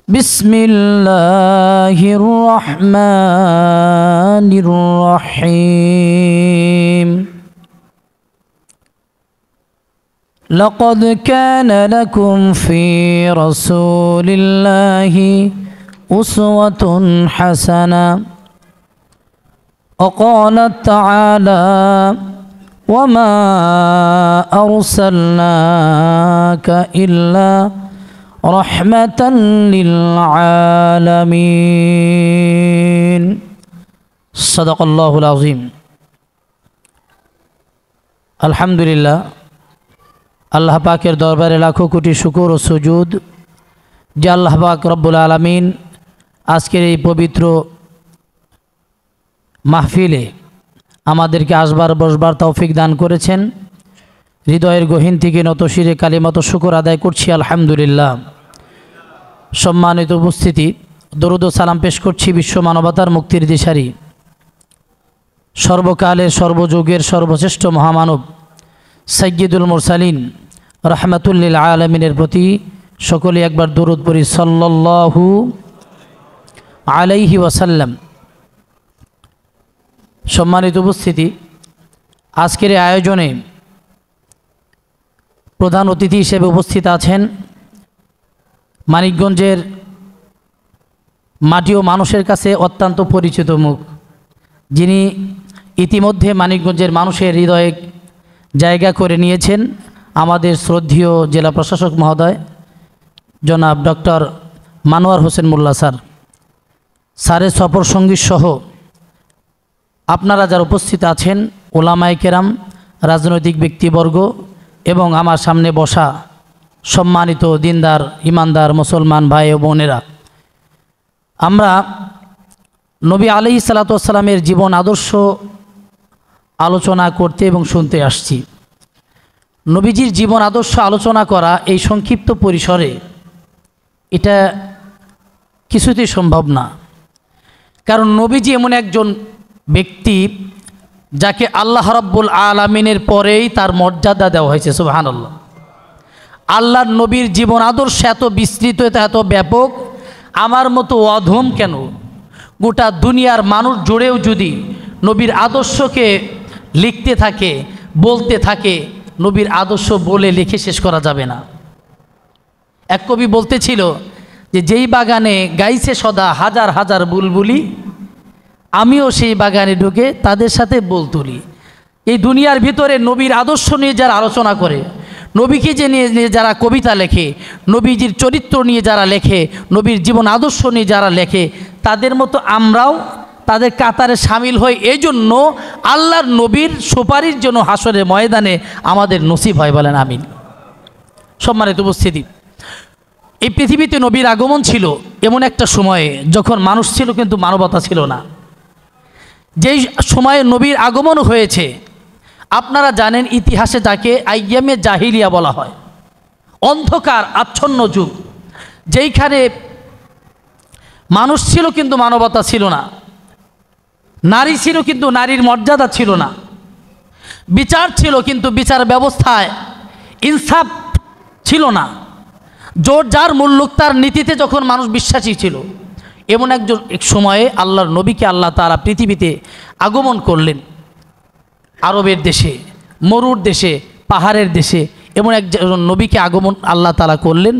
بسم الله الرحمن الرحيم لقد كان لكم في رسول الله أسوة حسنة وقال تعالى وما أرسلناك إلا رحمة للعالمين صدق الله العظيم الحمد لله আল্লাহ পাকের দরবারে লাখো কোটি শুকর ও সুজুদ যে আল্লাহ পাক রব্বুল আলামিন আজকের এই পবিত্র মাহফিলে আমাদেরকে আসবার বসবার তৌফিক দান করেছেন। হৃদয়ের গহীন থেকে নত শিরে কালিমত শুকর আদায় করছি আলহামদুলিল্লাহ। সম্মানিত উপস্থিতি, দরুদ ও সালাম পেশ করছি বিশ্ব মানবতার মুক্তির দিশারি সর্বকালের সর্বযুগের সর্বশ্রেষ্ঠ মহামানব সাইয়্যিদুল মুরসালিন রাহমাতুল লিল আলামিনের প্রতি। সকলে একবার দরুদ পড়ি সাল্লাল্লাহু আলাইহি ওয়াসাল্লাম। সম্মানিত উপস্থিতি, আজকের এই আয়োজনে প্রধান অতিথি হিসেবে উপস্থিত আছেন মানিকগঞ্জের মাটি ও মানুষের কাছে অত্যন্ত পরিচিত মুখ, যিনি ইতিমধ্যে মানিকগঞ্জের মানুষের হৃদয়ে জায়গা করে নিয়েছেন, আমাদের শ্রদ্ধেয় জেলা প্রশাসক মহোদয় জনাব ডক্টর মানোয়ার হোসেন মোল্লা স্যার। স্যারের সফর সঙ্গী সহ আপনারা যারা উপস্থিত আছেন, ওলামায়ে কেরাম, রাজনৈতিক ব্যক্তিবর্গ এবং আমার সামনে বসা সম্মানিত দিনদার ইমানদার মুসলমান ভাই ও বোনেরা, আমরা নবী আলাইহিস সালাতু ওয়াস সালামের জীবন আদর্শ আলোচনা করতে এবং শুনতে আসছি। নবীজির জীবন আদর্শ আলোচনা করা এই সংক্ষিপ্ত পরিসরে এটা কিছুতেই সম্ভব না, কারণ নবীজি এমন একজন ব্যক্তি যাকে আল্লাহ রাব্বুল আলামিনের পরেই তার মর্যাদা দেওয়া হয়েছে। সুবহানাল্লাহ। আল্লাহর নবীর জীবন আদর্শ এত বিস্তৃত, এত ব্যাপক, আমার মতো অধম কেন গোটা দুনিয়ার মানুষ জুড়েও যদি নবীর আদর্শকে লিখতে থাকে, বলতে থাকে, নবীর আদর্শ বলে লিখে শেষ করা যাবে না। এক কবি বলতেছিল যে যেই বাগানে গাইছে সদা হাজার হাজার বুলবুলি, আমিও সেই বাগানে ঢুকে তাদের সাথে বল তুলি। এই দুনিয়ার ভিতরে নবীর আদর্শ নিয়ে যারা আলোচনা করে, নবীকে যে নিয়ে যারা কবিতা লেখে, নবীজির চরিত্র নিয়ে যারা লেখে, নবীর জীবন আদর্শ নিয়ে যারা লেখে, তাদের মতো আমরাও তাদের কাতারে সামিল হই। এই জন্য আল্লাহর নবীর সুপারির জন্য হাসরের ময়দানে আমাদের নসিব হয়, বলেন আমিন। সম্মানিত উপস্থিতি, এই পৃথিবীতে নবীর আগমন ছিল এমন একটা সময়ে যখন মানুষ ছিল কিন্তু মানবতা ছিল না। যেই সময়ে নবীর আগমন হয়েছে, আপনারা জানেন ইতিহাসে যাকে আইয়ামে জাহিলিয়া বলা হয়, অন্ধকার আচ্ছন্ন যুগ, যেইখানে মানুষ ছিল কিন্তু মানবতা ছিল না, নারী ছিল কিন্তু নারীর মর্যাদা ছিল না, বিচার ছিল কিন্তু বিচার ব্যবস্থায় ইনসাফ ছিল না, জোর যার মুল্লুক তার নীতিতে যখন মানুষ বিশ্বাসী ছিল, এমন এক সময়ে আল্লাহর নবীকে আল্লাহ তাআলা পৃথিবীতে আগমন করলেন। আরবের দেশে, মরুর দেশে, পাহাড়ের দেশে এমন একজন নবীকে আগমন আল্লাহ তাআলা করলেন,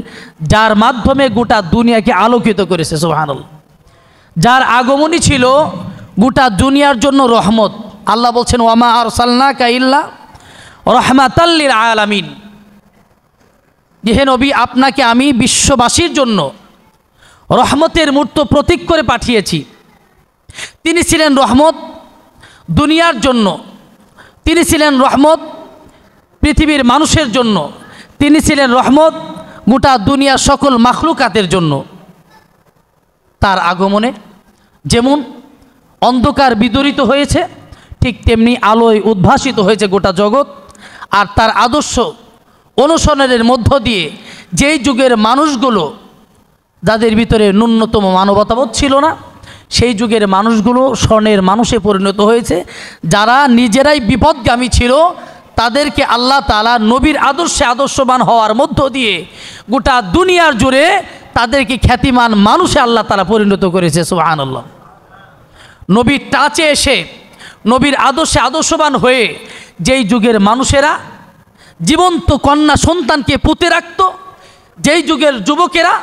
যার মাধ্যমে গোটা দুনিয়াকে আলোকিত করেছে। সুবহানাল্লাহ। যার আগমনই ছিল গোটা দুনিয়ার জন্য রহমত। আল্লাহ বলছেন ওয়ামা আরসালনাকা ইল্লা রাহমাতাল লিল আলামিন, যে হে নবী, আপনাকে আমি বিশ্ববাসীর জন্য রহমতের মূর্ত প্রতীক করে পাঠিয়েছি। তিনি ছিলেন রহমত দুনিয়ার জন্য, তিনি ছিলেন রহমত পৃথিবীর মানুষের জন্য, তিনি ছিলেন রহমত গোটা দুনিয়ার সকল মাখলুকাতের জন্য। তার আগমনে যেমন অন্ধকার বিদরিত হয়েছে, ঠিক তেমনি আলোয় উদ্ভাসিত হয়েছে গোটা জগৎ। আর তার আদর্শ অনুসরণের মধ্য দিয়ে যেই যুগের মানুষগুলো, যাদের ভিতরে ন্যূনতম মানবতাবোধ ছিল না, সেই যুগের মানুষগুলো স্বর্ণের মানুষে পরিণত হয়েছে। যারা নিজেরাই বিপদগামী ছিল, তাদেরকে আল্লাহ তাআলা নবীর আদর্শে আদর্শবান হওয়ার মধ্য দিয়ে গোটা দুনিয়ার জুড়ে তাদেরকে খ্যাতিমান মানুষে আল্লাহ তাআলা পরিণত করেছে। সুবহানাল্লাহ। নবীর টাচে এসে, নবীর আদর্শে আদর্শবান হয়ে যেই যুগের মানুষেরা জীবন্ত কন্যা সন্তানকে পুঁতে রাখত, যেই যুগের যুবকেরা,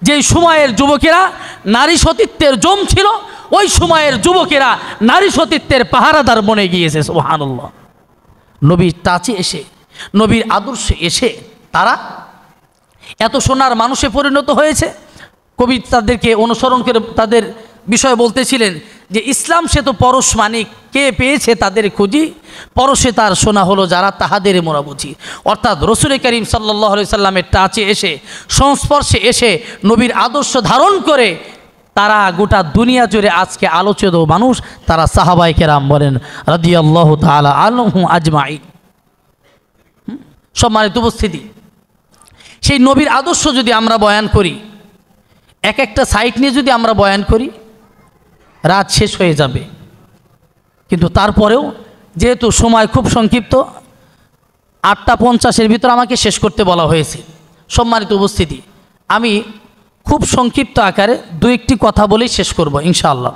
যেই সময়ের যুবকেরা নারী সতীত্বের জম ছিল, ওই সময়ের যুবকেরা নারী সতীত্বের পাহারাদার বনে গিয়েছে। সুবহানাল্লাহ। নবীর টাচে এসে, নবীর আদর্শে এসে তারা এত সোনার মানুষে পরিণত হয়েছে। কবি তাদেরকে অনুসরণ করে তাদের বিষয় বলতেছিলেন যে ইসলাম সে তো পরশ মানিক, কে পেয়েছে তাদের খুঁজি, পরশে তার সোনা হলো যারা তাহাদের মোরা বুঝি। অর্থাৎ রসুল করিম সাল্লাল্লাহু আলাইহি সাল্লামের টাচে এসে, সংস্পর্শে এসে, নবীর আদর্শ ধারণ করে তারা গোটা দুনিয়া জুড়ে আজকে আলোচিত মানুষ, তারা সাহাবায়ে কেরাম বলেন রাদিয়াল্লাহু তাআলা আনহুম আজমাইন। সম্মানিত উপস্থিতি, সেই নবীর আদর্শ যদি আমরা বয়ান করি, এক একটা সাইট নিয়ে যদি আমরা বয়ান করি, রাত শেষ হয়ে যাবে। কিন্তু তারপরেও যেহেতু সময় খুব সংক্ষিপ্ত, 8:50-এর ভিতর আমাকে শেষ করতে বলা হয়েছে। সম্মানিত উপস্থিতি, আমি খুব সংক্ষিপ্ত আকারে দু একটি কথা বলেই শেষ করব ইনশাআল্লাহ।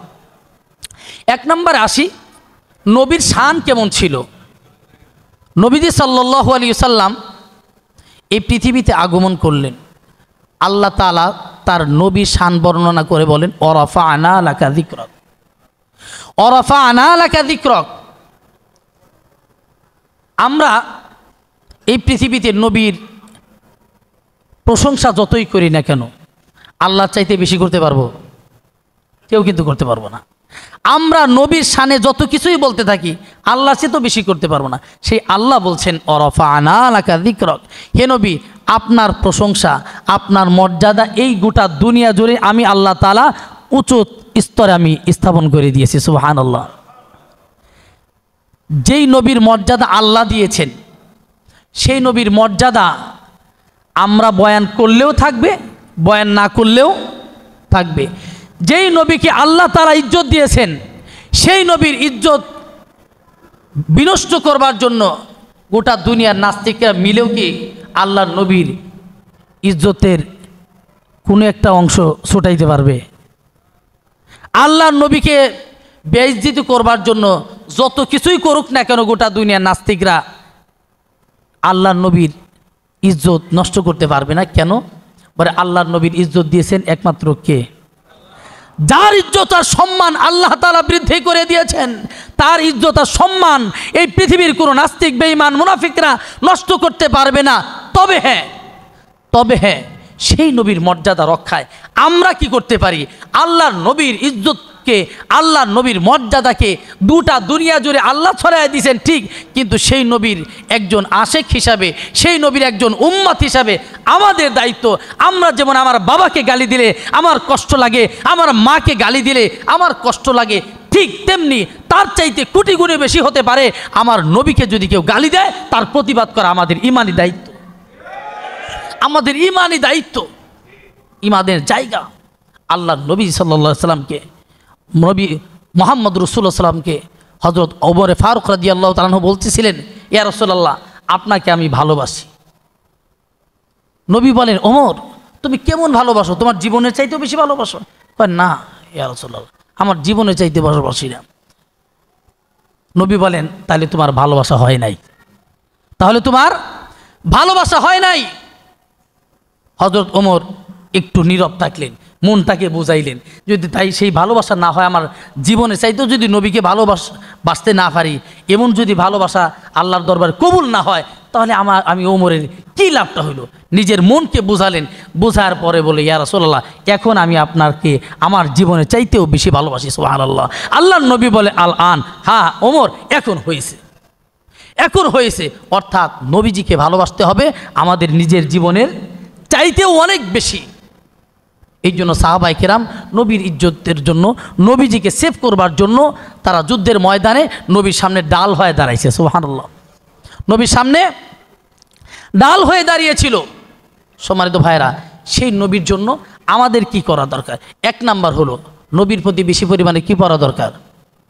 এক নম্বরে আসি, নবীর শান কেমন ছিল। নবীজি সাল্লাল্লাহু আলাইহি সাল্লাম এই পৃথিবীতে আগমন করলেন। আল্লাহ তাআলা তার নবীর শান বর্ণনা করে বলেন ওয়ারাফা'না লাকা যিকরাক, ওয়ারাফা'না লাকা যিকরাক। আমরা এই পৃথিবীতে নবীর প্রশংসা যতই করি না কেন, আল্লাহর চাইতে বেশি করতে পারবো? কেউ কিন্তু করতে পারবো না। আমরা নবীর শানে যত কিছুই বলতে থাকি, আল্লাহ সে তো বেশি করতে পারবো না। সেই আল্লাহ বলছেন ওয়ারাফা'না লাকা যিকরাক, হে নবী আপনার প্রশংসা, আপনার মর্যাদা এই গোটা দুনিয়া জুড়ে আমি আল্লাহ তাআলা উঁচু স্তরে আমি স্থাপন করে দিয়েছি। সুবহানাল্লাহ। যেই নবীর মর্যাদা আল্লাহ দিয়েছেন, সেই নবীর মর্যাদা আমরা বয়ান করলেও থাকবে, বয়ান না করলেও থাকবে। যেই নবীকে আল্লাহ তাআলা ইজ্জত দিয়েছেন, সেই নবীর ইজ্জত বিনষ্ট করবার জন্য গোটা দুনিয়ার নাস্তিকরা মিলেও কি আল্লাহর নবীর ইজ্জতের কোনো একটা অংশ ছুটাইতে পারবে? আল্লাহর নবীকে বেইজ্জতি করবার জন্য যত কিছুই করুক না কেন গোটা দুনিয়ার নাস্তিকরা আল্লাহর নবীর ইজ্জত নষ্ট করতে পারবে না। কেন? বলে আল্লাহর নবীর ইজ্জত দিয়েছেন একমাত্র কে? যার ইজ্জত আর সম্মান আল্লাহ তাআলা বৃদ্ধি করে দিয়েছেন, তার ইজ্জত আর সম্মান এই পৃথিবীর কোনো নাস্তিক, বেঈমান, মুনাফিকরা নষ্ট করতে পারবে না। তবে হ্যাঁ সেই নবীর মর্যাদা রক্ষায় আমরা কি করতে পারি? আল্লাহর নবীর ইজ্জতকে, আল্লাহর নবীর মর্যাদাকে গোটা দুনিয়া জুড়ে আল্লাহ ছড়ায় দিয়েছেন ঠিক, কিন্তু সেই নবীর একজন আশেক হিসাবে, সেই নবীর একজন উম্মত হিসাবে আমাদের দায়িত্ব, আমরা যেমন আমার বাবাকে গালি দিলে আমার কষ্ট লাগে, আমার মাকে গালি দিলে আমার কষ্ট লাগে, ঠিক তেমনি তার চাইতে কোটি গুণে বেশি হতে পারে আমার নবীকে যদি কেউ গালি দেয় তার প্রতিবাদ করা আমাদের ইমানি দায়িত্ব, আমাদের ইমানি দায়িত্ব, ইমানের জায়গা। আল্লাহ নবী সাল্লাল্লাহু আলাইহি সাল্লামকে, নবী মুহাম্মদ রাসূলুল্লাহ সাল্লামকে হযরত ওমর ফারুক রাদিয়াল্লাহু তাআলা আনহু বলতেছিলেন, ইয়া রাসূলুল্লাহ আপনাকে আমি ভালোবাসি। নবী বলেন, ওমর তুমি কেমন ভালোবাসো? তোমার জীবনের চাইতেও বেশি ভালোবাসো? কয় না ইয়া রাসূলুল্লাহ, আমার জীবনের চাইতে ভালোবাসি না। নবী বলেন, তাহলে তোমার ভালোবাসা হয় নাই, তাহলে তোমার ভালোবাসা হয় নাই। হযরত ওমর একটু নীরব থাকলেন, মনটাকে বুঝাইলেন, যদি তাই সেই ভালোবাসা না হয়, আমার জীবনে চাইতেও যদি নবীকে ভালোবাসতে না পারি, এমন যদি ভালোবাসা আল্লাহর দরবারে কবুল না হয়, তাহলে আমি ওমরের কী লাভটা হইল? নিজের মনকে বুঝালেন, বোঝার পরে বলে, ইয়া রাসূলুল্লাহ এখন আমি আপনাকে আমার জীবনে চাইতেও বেশি ভালোবাসি। সুবহানাল্লাহ। আল্লাহর নবী বলে, আল আন, হ্যাঁ ওমর এখন হয়েছে, এখন হয়েছে। অর্থাৎ নবীজিকে ভালোবাসতে হবে আমাদের নিজের জীবনের চাইতেও অনেক বেশি। এই জন্য সাহাবায়ে কেরাম নবীর ইজ্জতের জন্য, নবীজিকে সেভ করবার জন্য তারা যুদ্ধের ময়দানে নবীর সামনে ডাল হয়ে দাঁড়াইছে। সুবহানাল্লাহ। নবীর সামনে ডাল হয়ে দাঁড়িয়েছিল। সম্মানিত ভাইরা, সেই নবীর জন্য আমাদের কি করা দরকার? এক নাম্বার হলো নবীর প্রতি বেশি পরিমাণে কি করা দরকার?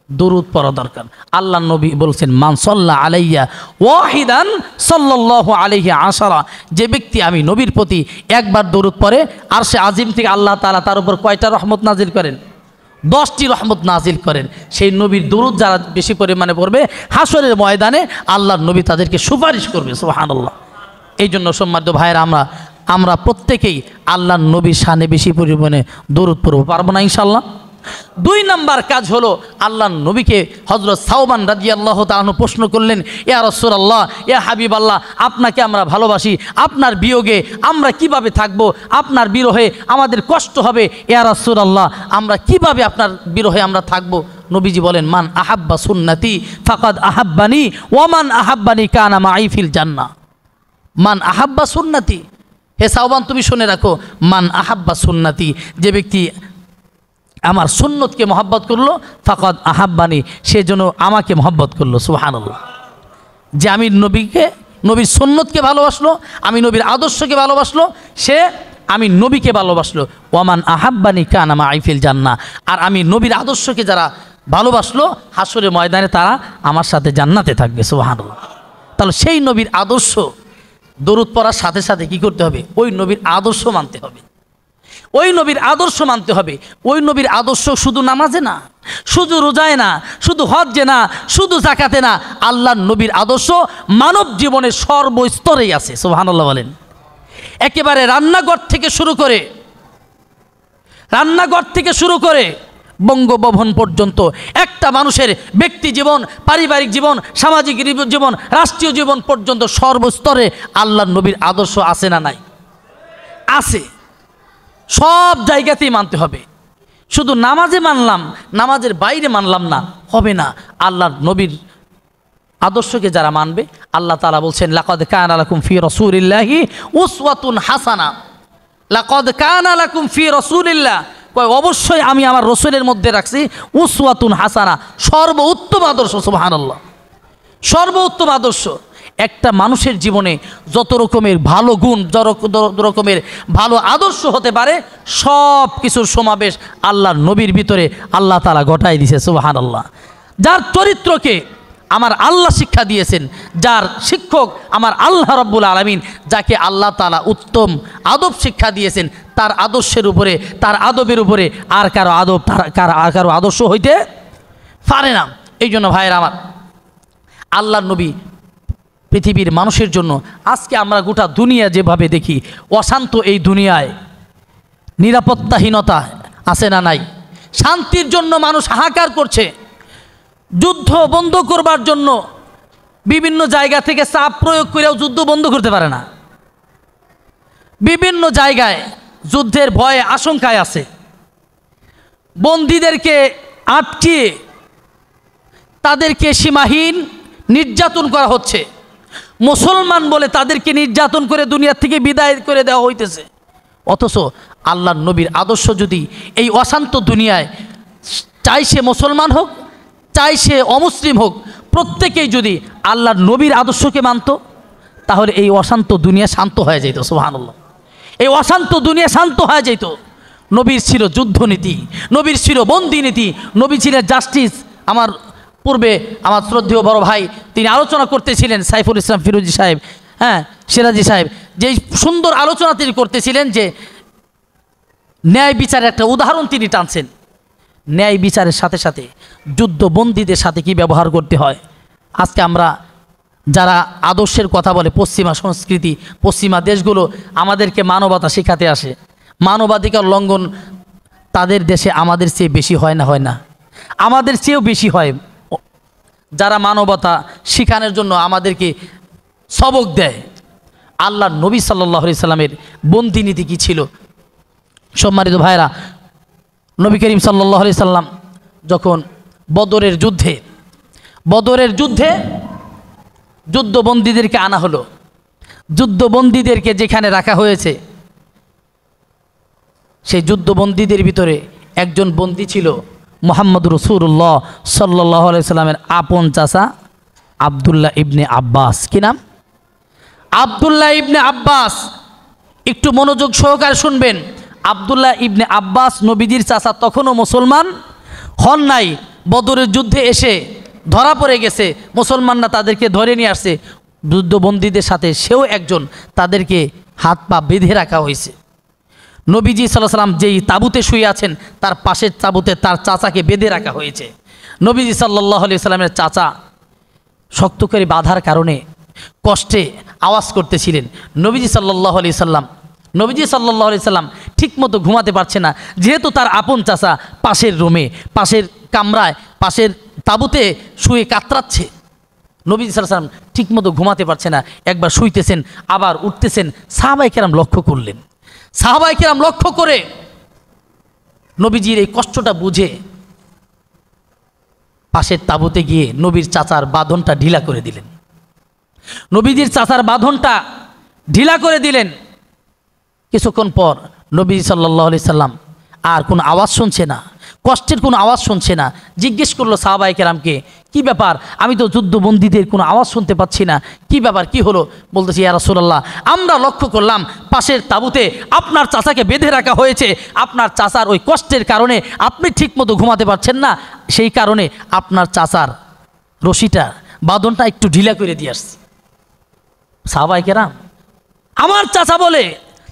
দরুদ পড়া দরকার। আল্লাহ নবী বলছেন, মান সাল্লা আলাইয়া ওয়াহিদান সাল্লাল্লাহু আলাইহি আশারা, যে ব্যক্তি আমি নবীর প্রতি একবার দরুদ পড়ে আরশে আজিম থেকে আল্লাহ তাআলা তার উপর কয়টা রহমত নাজিল করেন? 10টি রহমত নাজিল করেন। সেই নবীর দরুদ যারা বেশি পরিমাণে পড়বে, হাসরের ময়দানে আল্লাহর নবী তাদেরকে সুপারিশ করবে। সুবহানাল্লাহ। এই জন্য সম্মানিত ভাইয়েরা, আমরা প্রত্যেকেই আল্লাহর নবীর শানে বেশি পরিমাণে দরুদ পড়ব, পারবো না ইনশাআল্লাহ? 2 নাম্বার কাজ হলো, আল্লাহর নবীকে হযরত সাওবান রাদিয়াল্লাহু তাআলা প্রশ্ন করলেন, ইয়া রাসূলুল্লাহ, ইয়া হাবিবাল্লাহ, আপনাকে আমরা ভালোবাসি, আপনার বিয়োগে আমরা কিভাবে থাকব? আপনার বিরহে আমাদের কষ্ট হবে, ইয়া রাসূলুল্লাহ, আমরা কিভাবে আপনার বিরহে আমরা থাকব? নবীজি বলেন, মান আহাব্বা সুন্নতি ফাকাদ আহাব্বানি ওয়া মান আহাব্বানি কানা মাই ফিল জান্নাহ। মান আহাব্বা সুন্নতি, হে সাওবান তুমি শুনে রাখো, মান আহাব্বা সুন্নতি, যে ব্যক্তি আমার সুন্নতকে মহব্বত করলো, ফাকাদ আহাব্বানি, সে যেন আমাকে মহব্বত করলো। সুবহানাল্লাহ। যে আমি নবীর সুন্নতকে ভালোবাসলো, আমি নবীর আদর্শকে ভালোবাসলো, সে আমি নবীকে ভালোবাসলো। ওয়ামান আহাব্বানি কানা মাই ফিল জান্নাহ, আর আমি নবীর আদর্শকে যারা ভালোবাসলো, হাসরের ময়দানে তারা আমার সাথে জান্নাতে থাকবে। সুবহানাল্লাহ। তাহলে সেই নবীর আদর্শ দরুদ পড়ার সাথে সাথে কি করতে হবে? ওই নবীর আদর্শ মানতে হবে। ওই নবীর আদর্শ মানতে হবে। ওই নবীর আদর্শ শুধু নামাজে না, শুধু রোজায় না, শুধু হজ্জে না, শুধু জাকাতে না, আল্লাহর নবীর আদর্শ মানব জীবনের সর্বস্তরেই আছে। সুবহানাল্লাহ বলেন। একেবারে রান্নাঘর থেকে শুরু করে বঙ্গভবন পর্যন্ত একটা মানুষের ব্যক্তি জীবন, পারিবারিক জীবন, সামাজিক জীবন, রাষ্ট্রীয় জীবন পর্যন্ত সর্বস্তরে আল্লাহর নবীর আদর্শ আছে না নাই? আছে। সব জায়গাতেই মানতে হবে। শুধু নামাজে মানলাম, নামাজের বাইরে মানলাম না, হবে না। আল্লাহর নবীর আদর্শকে যারা মানবে, আল্লাহ তাআলা বলছেন, লাকাদ কানা লাকুম ফি রাসূলিল্লাহি উসওয়াতুন হাসানা। লাকাদ কানা লাকুম ফি রাসূলিল্লাহ, অবশ্যই আমি আমার রসুলের মধ্যে রাখছি উসওয়াতুন হাসানা, সর্বোত্তম আদর্শ। সুবহানাল্লাহ। সর্বোত্তম আদর্শ। একটা মানুষের জীবনে যত রকমের ভালো গুণ, যত রকমের ভালো আদর্শ হতে পারে, সব কিছুর সমাবেশ আল্লাহর নবীর ভিতরে আল্লাহ তাআলা ঘটাই দিয়েছে। সুবহানাল্লাহ। যার চরিত্রকে আমার আল্লাহ শিক্ষা দিয়েছেন, যার শিক্ষক আমার আল্লাহ রাব্বুল আলামিন, যাকে আল্লাহ তাআলা উত্তম আদব শিক্ষা দিয়েছেন, তার আদর্শের উপরে, তার আদবের উপরে আর কারো আদর্শ হইতে পারে না। এই জন্য ভাইয়েরা আমার, আল্লাহর নবী পৃথিবীর মানুষের জন্য, আজকে আমরা গোটা দুনিয়া যেভাবে দেখি, অশান্ত এই দুনিয়ায় নিরাপত্তাহীনতা আছে না নাই? শান্তির জন্য মানুষ হাহাকার করছে, যুদ্ধ বন্ধ করবার জন্য বিভিন্ন জায়গা থেকে চাপ প্রয়োগ করেও যুদ্ধ বন্ধ করতে পারে না। বিভিন্ন জায়গায় যুদ্ধের ভয়ে আশঙ্কায় আছে। বন্দীদেরকে আটকিয়ে তাদেরকে সীমাহীন নির্যাতন করা হচ্ছে। মুসলমান বলে তাদেরকে নির্যাতন করে দুনিয়া থেকে বিদায় করে দেওয়া হইতেছে। অথচ আল্লাহর নবীর আদর্শ যদি এই অশান্ত দুনিয়ায়, চাই সে মুসলমান হোক, চাই সে অমুসলিম হোক, প্রত্যেকেই যদি আল্লাহর নবীর আদর্শকে মানত, তাহলে এই অশান্ত দুনিয়া শান্ত হয়ে যেত। সুবহানাল্লাহ। এই অশান্ত দুনিয়া শান্ত হয়ে যেত। নবীর ছিল যুদ্ধনীতি, নবীর ছিল বন্দী নীতি, নবী ছিলেন জাস্টিস। আমার পূর্বে আমার শ্রদ্ধেয় বড় ভাই তিনি আলোচনা করতেছিলেন, সাইফুল ইসলাম ফিরোজি সাহেব, সিরাজি সাহেব, যে সুন্দর আলোচনা তিনি করতেছিলেন, যে ন্যায় বিচারের একটা উদাহরণ তিনি টানছেন। ন্যায় বিচারের সাথে সাথে যুদ্ধবন্দীদের সাথে কি ব্যবহার করতে হয়। আজকে আমরা যারা আদর্শের কথা বলে, পশ্চিমা সংস্কৃতি, পশ্চিমা দেশগুলো আমাদেরকে মানবতা শেখাতে আসে, মানবাধিকার লঙ্ঘন তাদের দেশে আমাদের চেয়ে বেশি হয় না? হয় না? আমাদের চেয়েও বেশি হয়। যারা মানবতা শিখানোর জন্য আমাদেরকে সবক দেয়। আল্লাহর নবী সাল্লাল্লাহু আলাইহি সাল্লামের বন্দী নীতি কী ছিল? সম্মানিত ভাইরা, নবী করিম সাল্লাল্লাহু আলাইহি সাল্লাম যখন বদরের যুদ্ধে যুদ্ধবন্দীদেরকে আনা হলো, যুদ্ধবন্দীদেরকে যেখানে রাখা হয়েছে, সেই যুদ্ধবন্দীদের ভিতরে একজন বন্দী ছিল মুহাম্মদ রাসূলুল্লাহ সাল্লাল্লাহু আলাইহি সাল্লামের আপন চাচা আব্দুল্লাহ ইবনে আব্বাস। কি নাম? আব্দুল্লাহ ইবনে আব্বাস। একটু মনোযোগ সহকারে শুনবেন। আব্দুল্লাহ ইবনে আব্বাস নবীজির চাচা তখনও মুসলমান হন নাই, বদরের যুদ্ধে এসে ধরা পড়ে গেছে, মুসলমানরা তাদেরকে ধরে নিয়ে আসছে, যুদ্ধবন্দীদের সাথে সেও একজন, তাদেরকে হাত পা বেঁধে রাখা হয়েছে। নবীজি সাল্লাল্লাহু আলাইহি ওয়াসাল্লাম যেই তাঁবুতে শুয়ে আছেন তার পাশের তাঁবুতে তার চাচাকে বেঁধে রাখা হয়েছে। নবীজি সাল্লাল্লাহু আলাইহি ওয়াসাল্লামের চাচা শক্ত করে বাঁধার কারণে কষ্টে আওয়াজ করতেছিলেন। নবীজি সাল্লাল্লাহু আলাইহি সাল্লাম ঠিকমতো ঘুমাতে পারছে না, যেহেতু তার আপন চাচা পাশের রুমে, পাশের কামরায়, পাশের তাঁবুতে শুয়ে কাতরাচ্ছে। নবীজি সাল্লাল্লাহু আলাইহি সাল্লাম ঠিকমতো ঘুমাতে পারছে না, একবার শুইতেছেন আবার উঠতেছেন। সাহাবায়ে কেরাম লক্ষ্য করলেন। সাহাবায়ে কেরাম লক্ষ্য করে নবীজির এই কষ্টটা বুঝে পাশের তাঁবুতে গিয়ে নবীর চাচার বাঁধনটা ঢিলা করে দিলেন। নবীজির চাচার বাঁধনটা ঢিলা করে দিলেন। কিছুক্ষণ পর নবী সাল্লাল্লাহু আলাইহি সাল্লাম আর কোনো আওয়াজ শুনছে না, কষ্টের কোনো আওয়াজ শুনছে না। জিজ্ঞেস করলো সাহাবায়ে কেরামকে, কি ব্যাপার? আমি তো যুদ্ধবন্দীদের কোনো আওয়াজ শুনতে পাচ্ছি না, কি ব্যাপার, কি হলো? বলতেছি, ইয়া রাসূলুল্লাহ, আমরা লক্ষ্য করলাম পাশের তাঁবুতে আপনার চাচাকে বেঁধে রাখা হয়েছে। আপনার চাচার ওই কষ্টের কারণে আপনি ঠিকমতো ঘুমাতে পারছেন না, সেই কারণে আপনার চাচার রশিটা, বাঁধনটা একটু ঢিলা করে দিয়ে আসছি। সাহাবায়ে কেরাম, আমার চাচা বলে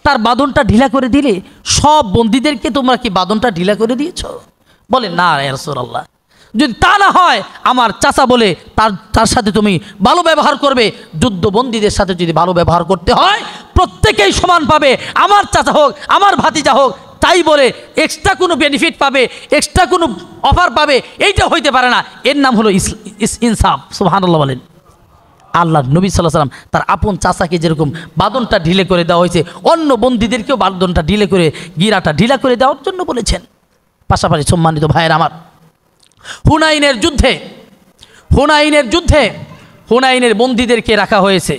তার বাঁধনটা ঢিলা করে দিলে? সব বন্দীদেরকে তোমরা কি বাঁধনটা ঢিলা করে দিয়েছ? বলে, না ইয়া রাসূলুল্লাহ, যদি তা না হয় আমার চাচা বলে তার সাথে তুমি ভালো ব্যবহার করবে। যুদ্ধবন্দীদের সাথে যদি ভালো ব্যবহার করতে হয় প্রত্যেকেই সমান পাবে, আমার চাচা হোক আমার ভাতিজা হোক, তাই বলে এক্সট্রা কোনো বেনিফিট পাবে, এক্সট্রা কোনো অফার পাবে, এইটা হইতে পারে না। এর নাম হলো ইনসাফ। সুবহানাল্লাহ বলেন। আল্লাহ নবী সাল্লাল্লাহু আলাইহি ওয়াসাল্লাম তার আপন চাচাকে যেরকম বাঁধনটা ঢিলে করে দেওয়া হয়েছে, অন্য বন্দীদেরকেও বাঁধনটা ঢিলে করে, গিরাটা ঢিলা করে দেওয়ার জন্য বলেছেন। পাশাপাশি সম্মানিত ভাইয়ের আমার, হুনাইনের যুদ্ধে হুনাইনের বন্দীদেরকে রাখা হয়েছে।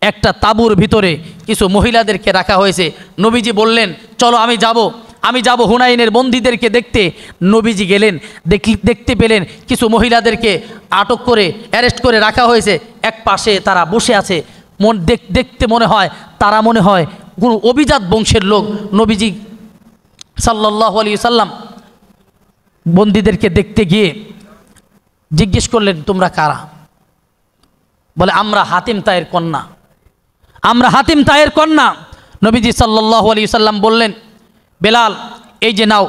একটা তাঁবুর ভিতরে কিছু মহিলাদেরকে রাখা হয়েছে। নবীজি বললেন, চলো আমি যাব হুনাইনের বন্দীদেরকে দেখতে। নবীজি গেলেন, দেখতে পেলেন কিছু মহিলাদেরকে আটক করে, অ্যারেস্ট করে রাখা হয়েছে। এক পাশে তারা বসে আছে। দেখতে মনে হয় তারা মনে হয় কোনো অভিজাত বংশের লোক। নবীজি সাল্লাল্লাহু আলাইহি সাল্লাম বন্দীদেরকে দেখতে গিয়ে জিজ্ঞেস করলেন, তোমরা কারা? বলে, আমরা হাতিম তায়ের কন্যা। নবীজি সাল্লাল্লাহু আলাইহি সাল্লাম বললেন, বেলাল, এই যে নাও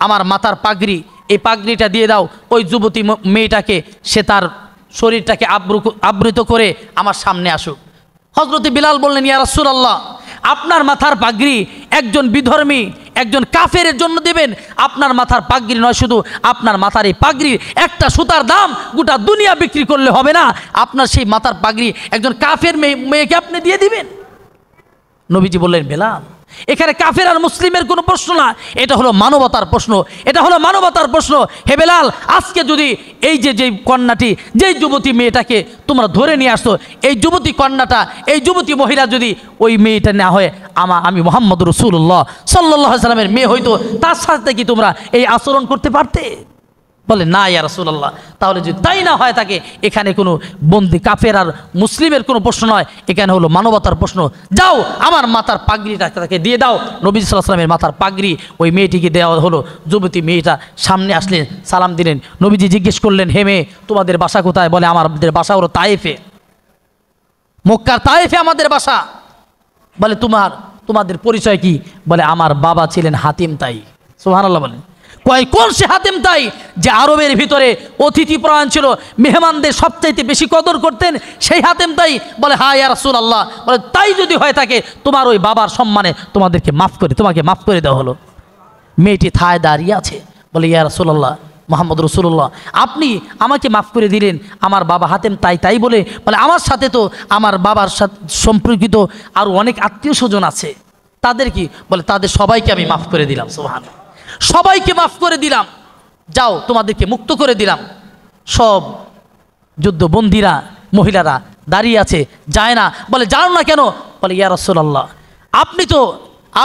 আমার মাথার পাগড়ি, এই পাগড়িটা দিয়ে দাও ওই যুবতী মেয়েটাকে, সে তার শরীরটাকে আবৃত করে আমার সামনে আসুক। হযরতে বিলাল বললেন, ইয়া রাসূলুল্লাহ, আপনার মাথার পাগড়ি একজন বিধর্মী, একজন কাফেরের জন্য দেবেন? আপনার মাথার পাগড়ি নয়, শুধু আপনার মাথার এই পাগড়ির একটা সুতার দাম গোটা দুনিয়া বিক্রি করলে হবে না। আপনার সেই মাথার পাগড়ি একজন কাফের মেয়েকে আপনি দিয়ে দিবেন? নবীজি বললেন, বেলাল, এখানে কাফের আর মুসলিমের কোনো প্রশ্ন না, এটা হলো মানবতার প্রশ্ন। হে বেলাল, আজকে যদি এই যে কন্যাটি, যেই যুবতী মেয়েটাকে তোমরা ধরে নিয়ে আসতো, এই যুবতী কন্যাটা, এই যুবতী মহিলা যদি ওই মেয়েটা না হয় আমি মুহাম্মদ রাসূলুল্লাহ সাল্লাল্লাহু আলাইহি সাল্লামের মেয়ে হইতো, তার সাথে কি তোমরা এই আচরণ করতে পারতে? বলে, না ইয়া রাসূলুল্লাহ, তাহলে যদি তাই না হয় থাকে, এখানে কোনো বন্দি কাফের আর মুসলিমের কোনো প্রশ্ন নয়, এখানে হলো মানবতার প্রশ্ন। যাও আমার মাথার পাগড়িটা তাকে দিয়ে দাও। নবী সাল্লাল্লাহু আলাইহি সাল্লামের মাথার পাগড়ি ওই মেয়েটিকে দেওয়া হলো। যুবতী মেয়েটা সামনে আসলেন, সালাম দিলেন। নবীজি জিজ্ঞেস করলেন, হে মেয়ে, তোমাদের বাসা কোথায়? বলে, আমাদের বাসা হলো তায়েফে, মক্কার তায়েফে আমাদের বাসা। বলে, তোমাদের পরিচয় কি? বলে, আমার বাবা ছিলেন হাতিম তাই। সুবহানাল্লাহ বলেন। কোন সে হাতিম তাই যে আরবের ভিতরে অতিথি পরায়ণ ছিল, মেহমানদের সবচাইতে বেশি কদর করতেন, সেই হাতিম তাই? বলে, হ্যাঁ ইয়া রাসূলুল্লাহ। বলে, তাই যদি হয়ে থাকে তোমার ওই বাবার সম্মানে তোমাকে মাফ করে দেওয়া হলো। মেয়েটি থায় দাঁড়িয়ে আছে। বলে, ইয়া রাসূলুল্লাহ, মুহাম্মদ রাসূলুল্লাহ, আপনি আমাকে মাফ করে দিলেন আমার বাবা হাতিম তাই বলে? বলে, আমার সাথে তো আমার বাবার সাথে সম্পর্কিত আরও অনেক আত্মীয় স্বজন আছে, তাদের কি? বলে, তাদের সবাইকে আমি মাফ করে দিলাম। সুবহানাল্লাহ, সবাইকে মাফ করে দিলাম। যাও, তোমাদেরকে মুক্ত করে দিলাম। সব যুদ্ধবন্দীরা মহিলারা দাঁড়িয়ে আছে, যায় না। বলে, জানো না কেন? বলে, ইয়া রাসূলুল্লাহ, আপনি তো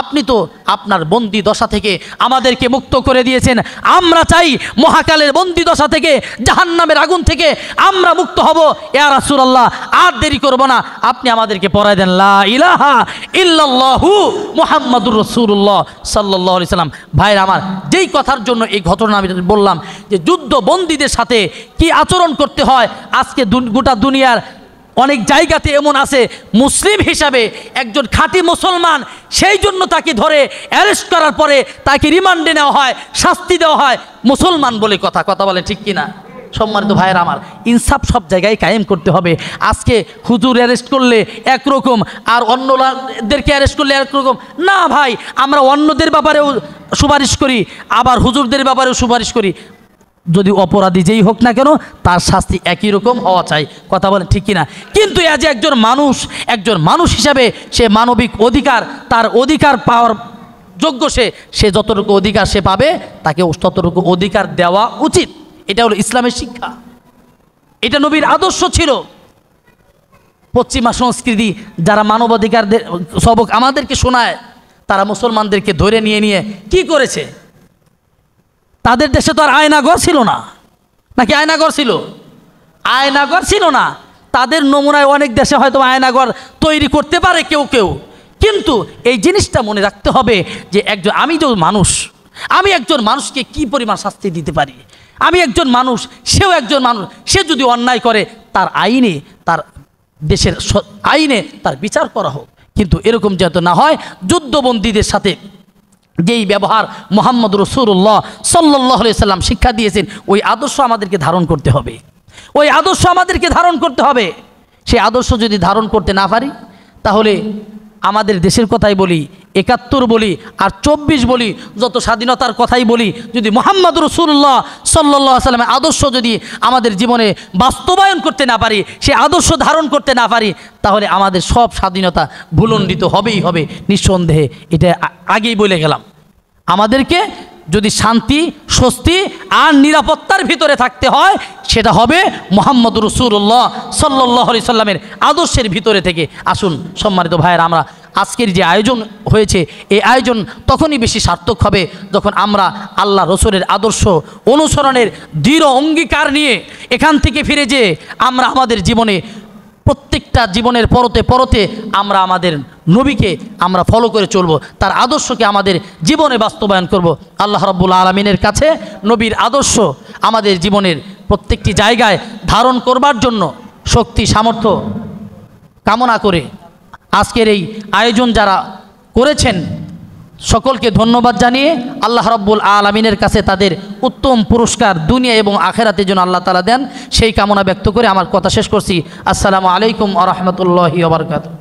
আপনি তো আপনার বন্দি দশা থেকে আমাদেরকে মুক্ত করে দিয়েছেন। আমরা চাই মহাকালের বন্দি দশা থেকে, জাহান্নামের আগুন থেকে আমরা মুক্ত হব। ইয়া রাসূলুল্লাহ, আর দেরি করব না, আপনি আমাদেরকে পড়ায় দেন লা ইলাহা ইল্লাল্লাহু মুহাম্মাদুর রাসূলুল্লাহ সাল্লাল্লাহু আলাইহি সাল্লাম। ভাইরা আমার, যেই কথার জন্য এই ঘটনা আমি বললাম যে যুদ্ধবন্দীদের সাথে কি আচরণ করতে হয়, আজকে গোটা দুনিয়ার অনেক জায়গাতে এমন আছে, মুসলিম হিসাবে একজন খাঁটি মুসলমান, সেই জন্য তাকে ধরে অ্যারেস্ট করার পরে তাকে রিমান্ডে নেওয়া হয়, শাস্তি দেওয়া হয়, মুসলমান বলে কথা বলে, ঠিক কিনা? সম্মানিত ভাইয়েরা আমার, ইনসাফ সব জায়গায় কায়েম করতে হবে। আজকে হুজুর অ্যারেস্ট করলে একরকম, আর অন্যদেরকে অ্যারেস্ট করলে একরকম না। ভাই, আমরা অন্যদের ব্যাপারেও সুপারিশ করি, আবার হুজুরদের ব্যাপারেও সুপারিশ করি। যদি অপরাধী যেই হোক না কেন, তার শাস্তি একই রকম হওয়া চাই, কথা বলেন, ঠিক কিনা? কিন্তু এ যে একজন মানুষ হিসাবে সে মানবিক অধিকার, তার অধিকার পাওয়ার যোগ্য, সে যতটুকু অধিকার সে পাবে, তাকে ততটুকু অধিকার দেওয়া উচিত। এটা হলো ইসলামের শিক্ষা, এটা নবীর আদর্শ ছিল। পশ্চিমা সংস্কৃতি যারা মানবাধিকারদের সবক আমাদেরকে শোনায়, তারা মুসলমানদেরকে ধরে নিয়ে কি করেছে? তাদের দেশে তো আর আয়নাঘর ছিল না, নাকি আয়নাঘর ছিল? আয়নাঘর ছিল না। তাদের নমুনায় অনেক দেশে হয়তো আয়নাঘর তৈরি করতে পারে কেউ, কিন্তু এই জিনিসটা মনে রাখতে হবে যে আমি একজন মানুষকে কি পরিমাণ শাস্তি দিতে পারি। আমি একজন মানুষ, সেও একজন মানুষ। সে যদি অন্যায় করে, তার আইনে, তার দেশের আইনে তার বিচার করা হোক। কিন্তু এরকম যাতে না হয়, যুদ্ধবন্দীদের সাথে যেই ব্যবহার মুহাম্মদ রাসূলুল্লাহ সাল্লাল্লাহু আলাইহি সাল্লাম শিক্ষা দিয়েছেন, ওই আদর্শ আমাদেরকে ধারণ করতে হবে। সেই আদর্শ যদি ধারণ করতে না পারি, তাহলে আমাদের দেশের কথাই বলি, ৭১ বলি আর ২৪ বলি, যত স্বাধীনতার কথাই বলি, যদি মুহাম্মদ রাসূলুল্লাহ সাল্লাল্লাহু আলাইহি সাল্লামের আদর্শ যদি আমাদের জীবনে বাস্তবায়ন করতে না পারি, সে আদর্শ ধারণ করতে না পারি, তাহলে আমাদের সব স্বাধীনতা ভূলণ্ডিত হবেই হবে, নিঃসন্দেহে। এটা আগেই বলে গেলাম। আমাদেরকে যদি শান্তি, স্বস্তি আর নিরাপত্তার ভিতরে থাকতে হয়, সেটা হবে মুহাম্মদ রাসূলুল্লাহ সাল্লাল্লাহু আলাইহি সাল্লামের আদর্শের ভিতরে থেকে। আসুন সম্মানিত ভাইয়েরা, আমরা আজকের যে আয়োজন হয়েছে, এই আয়োজন তখনই বেশি সার্থক হবে যখন আমরা আল্লাহ রসুলের আদর্শ অনুসরণের দৃঢ় অঙ্গীকার নিয়ে এখান থেকে ফিরে যেয়ে আমরা আমাদের জীবনে, প্রত্যেকটা জীবনের পরতে আমরা আমাদের নবীকে আমরা ফলো করে চলব, তার আদর্শকে আমাদের জীবনে বাস্তবায়ন করব। আল্লাহ রাব্বুল আলামিনের কাছে নবীর আদর্শ আমাদের জীবনের প্রত্যেকটি জায়গায় ধারণ করবার জন্য শক্তি সামর্থ্য কামনা করে আজকের এই আয়োজন যারা করেছেন, সকলকে ধন্যবাদ জানিয়ে আল্লাহ রাব্বুল আলামিনের কাছে তাদের উত্তম পুরস্কার দুনিয়া এবং আখেরাতের জন্য আল্লাহ তাআলা দেন, সেই কামনা ব্যক্ত করে আমার কথা শেষ করছি। আসসালামু আলাইকুম ওয়া রাহমাতুল্লাহি ওয়া বারাকাতুহু।